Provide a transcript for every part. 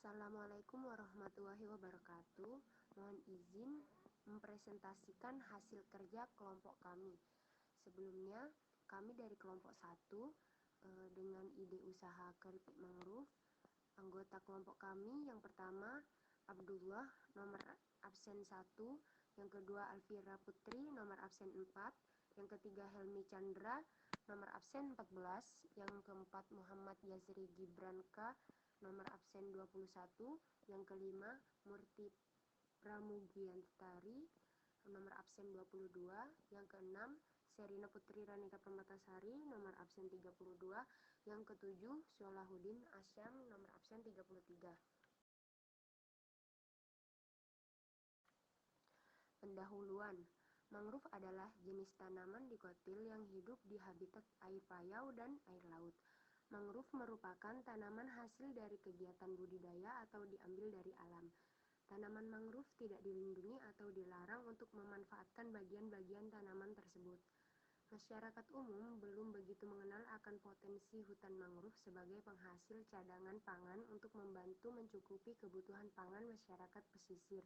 Assalamualaikum warahmatullahi wabarakatuh. Mohon izin mempresentasikan hasil kerja kelompok kami. Sebelumnya, kami dari kelompok 1 dengan ide usaha keripik mangrove. Anggota kelompok kami yang pertama Abdullah, nomor absen 1, yang kedua Alfira Putri, nomor absen 4, yang ketiga Helmi Chandra, nomor absen 14, yang keempat Muhammad Yazri Gibranka, nomor absen 21, yang kelima Murti Pramugiantari, nomor absen 22, yang keenam Serina Putri Ranika Permatasari, nomor absen 32, yang ketujuh Solahuddin Asyam, nomor absen 33. Pendahuluan. Mangrove adalah jenis tanaman dikotil yang hidup di habitat air payau dan air laut. Mangrove merupakan tanaman hasil dari kegiatan budidaya atau diambil dari alam. Tanaman mangrove tidak dilindungi atau dilarang untuk memanfaatkan bagian-bagian tanaman tersebut. Masyarakat umum belum begitu mengenal akan potensi hutan mangrove sebagai penghasil cadangan pangan untuk membantu mencukupi kebutuhan pangan masyarakat pesisir.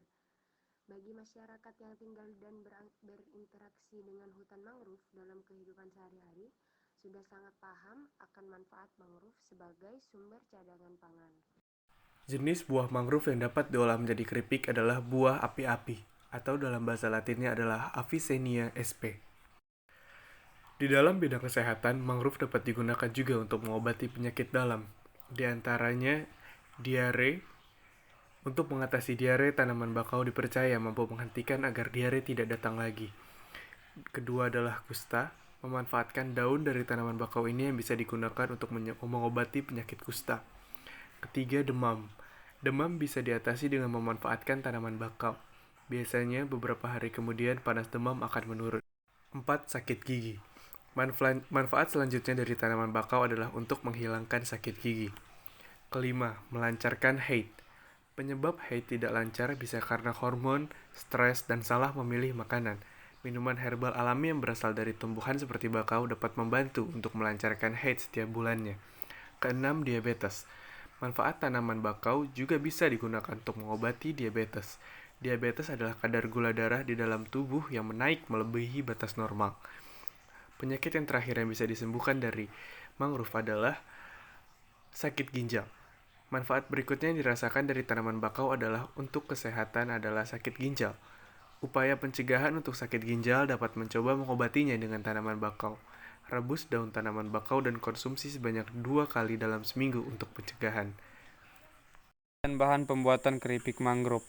Bagi masyarakat yang tinggal dan berinteraksi dengan hutan mangrove dalam kehidupan sehari-hari, sudah sangat paham akan manfaat mangrove sebagai sumber cadangan pangan. Jenis buah mangrove yang dapat diolah menjadi keripik adalah buah api-api, atau dalam bahasa latinnya adalah Avicennia sp. Di dalam bidang kesehatan, mangrove dapat digunakan juga untuk mengobati penyakit dalam, di antaranya diare. Untuk mengatasi diare, tanaman bakau dipercaya mampu menghentikan agar diare tidak datang lagi. Kedua adalah kusta. Memanfaatkan daun dari tanaman bakau ini yang bisa digunakan untuk mengobati penyakit kusta. Ketiga, demam. Demam bisa diatasi dengan memanfaatkan tanaman bakau. Biasanya beberapa hari kemudian panas demam akan menurun. 4. Sakit gigi. Manfaat selanjutnya dari tanaman bakau adalah untuk menghilangkan sakit gigi. Kelima, melancarkan haid. Penyebab haid tidak lancar bisa karena hormon, stres, dan salah memilih makanan. Minuman herbal alami yang berasal dari tumbuhan seperti bakau dapat membantu untuk melancarkan haid setiap bulannya. Keenam, diabetes. Manfaat tanaman bakau juga bisa digunakan untuk mengobati diabetes. Diabetes adalah kadar gula darah di dalam tubuh yang menaik melebihi batas normal. Penyakit yang terakhir yang bisa disembuhkan dari mangrove adalah sakit ginjal. Manfaat berikutnya yang dirasakan dari tanaman bakau adalah untuk kesehatan adalah sakit ginjal. Upaya pencegahan untuk sakit ginjal dapat mencoba mengobatinya dengan tanaman bakau. Rebus daun tanaman bakau dan konsumsi sebanyak 2 kali dalam seminggu untuk pencegahan. Dan bahan pembuatan keripik mangrove.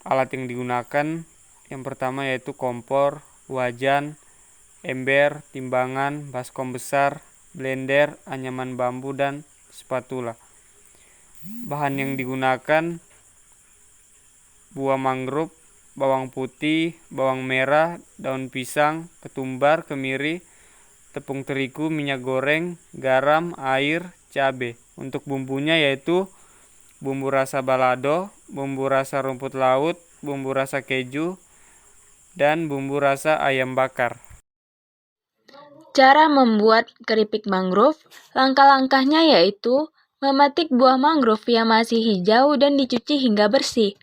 Alat yang digunakan yang pertama yaitu kompor, wajan, ember, timbangan, baskom besar, blender, anyaman bambu, dan spatula. Bahan yang digunakan buah mangrove, bawang putih, bawang merah, daun pisang, ketumbar, kemiri, tepung terigu, minyak goreng, garam, air, cabai. Untuk bumbunya yaitu bumbu rasa balado, bumbu rasa rumput laut, bumbu rasa keju, dan bumbu rasa ayam bakar. Cara membuat keripik mangrove, langkah-langkahnya yaitu memetik buah mangrove yang masih hijau dan dicuci hingga bersih.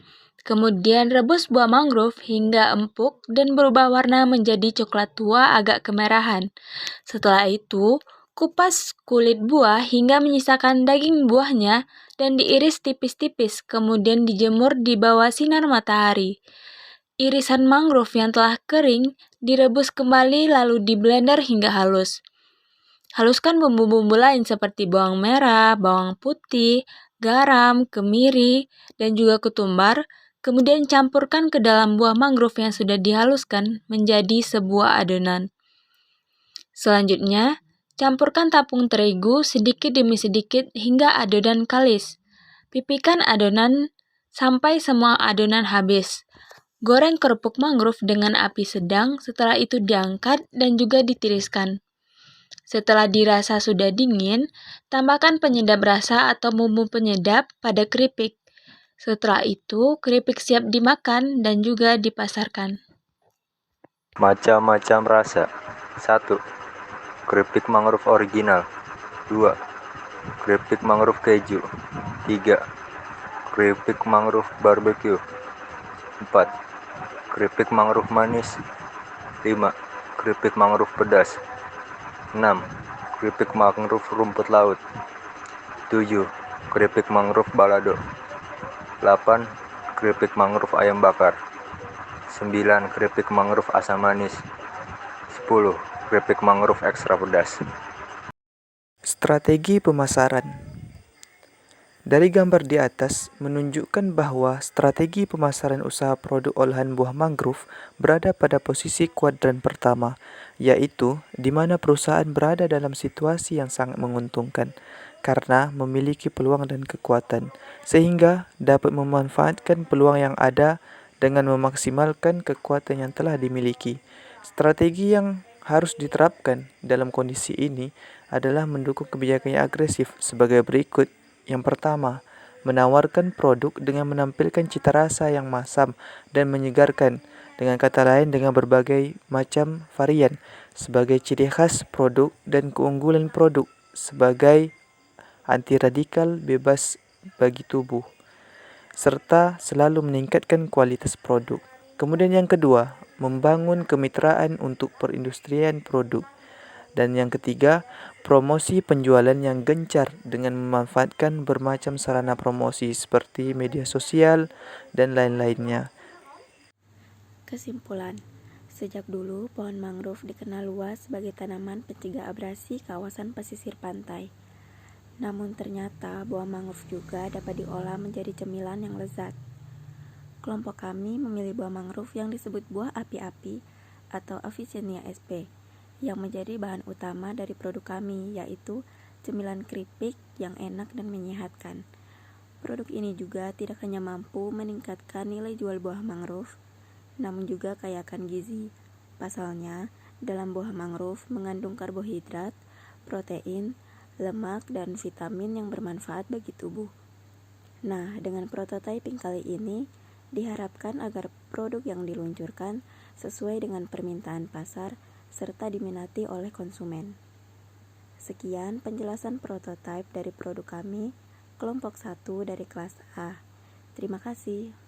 Kemudian rebus buah mangrove hingga empuk dan berubah warna menjadi coklat tua agak kemerahan. Setelah itu, kupas kulit buah hingga menyisakan daging buahnya dan diiris tipis-tipis, kemudian dijemur di bawah sinar matahari. Irisan mangrove yang telah kering direbus kembali lalu di blender hingga halus. Haluskan bumbu-bumbu lain seperti bawang merah, bawang putih, garam, kemiri, dan juga ketumbar. Kemudian campurkan ke dalam buah mangrove yang sudah dihaluskan menjadi sebuah adonan. Selanjutnya, campurkan tepung terigu sedikit demi sedikit hingga adonan kalis. Pipihkan adonan sampai semua adonan habis. Goreng kerupuk mangrove dengan api sedang, setelah itu diangkat dan juga ditiriskan. Setelah dirasa sudah dingin, tambahkan penyedap rasa atau bumbu penyedap pada keripik. Setelah itu, keripik siap dimakan dan juga dipasarkan. Macam-macam rasa. 1. Keripik mangrove original. 2. Keripik mangrove keju. 3. keripik mangrove barbecue. 4. Keripik mangrove manis. 5. Keripik mangrove pedas. 6. Keripik mangrove rumput laut. 7. Keripik mangrove balado. 8. Keripik mangrove ayam bakar. 9. Keripik mangrove asam manis. 10. Keripik mangrove ekstra pedas. Strategi pemasaran. Dari gambar di atas menunjukkan bahwa strategi pemasaran usaha produk olahan buah mangrove berada pada posisi kuadran pertama, yaitu di mana perusahaan berada dalam situasi yang sangat menguntungkan karena memiliki peluang dan kekuatan, sehingga dapat memanfaatkan peluang yang ada dengan memaksimalkan kekuatan yang telah dimiliki. Strategi yang harus diterapkan dalam kondisi ini adalah mendukung kebijakan yang agresif sebagai berikut. Yang pertama, menawarkan produk dengan menampilkan cita rasa yang masam dan menyegarkan, dengan kata lain dengan berbagai macam varian, sebagai ciri khas produk dan keunggulan produk sebagai anti radikal bebas bagi tubuh, serta selalu meningkatkan kualitas produk. Kemudian yang kedua, membangun kemitraan untuk perindustrian produk. Dan yang ketiga, promosi penjualan yang gencar dengan memanfaatkan bermacam sarana promosi seperti media sosial dan lain-lainnya. Kesimpulan, sejak dulu pohon mangrove dikenal luas sebagai tanaman pencegah abrasi kawasan pesisir pantai. Namun ternyata buah mangrove juga dapat diolah menjadi cemilan yang lezat. Kelompok kami memilih buah mangrove yang disebut buah api-api atau Avicennia sp. yang menjadi bahan utama dari produk kami, yaitu cemilan keripik yang enak dan menyehatkan. Produk ini juga tidak hanya mampu meningkatkan nilai jual buah mangrove, namun juga kaya akan gizi. Pasalnya, dalam buah mangrove mengandung karbohidrat, protein, lemak, dan vitamin yang bermanfaat bagi tubuh. Nah, dengan prototyping kali ini, diharapkan agar produk yang diluncurkan sesuai dengan permintaan pasar serta diminati oleh konsumen. Sekian penjelasan prototipe dari produk kami, kelompok 1 dari kelas A. Terima kasih.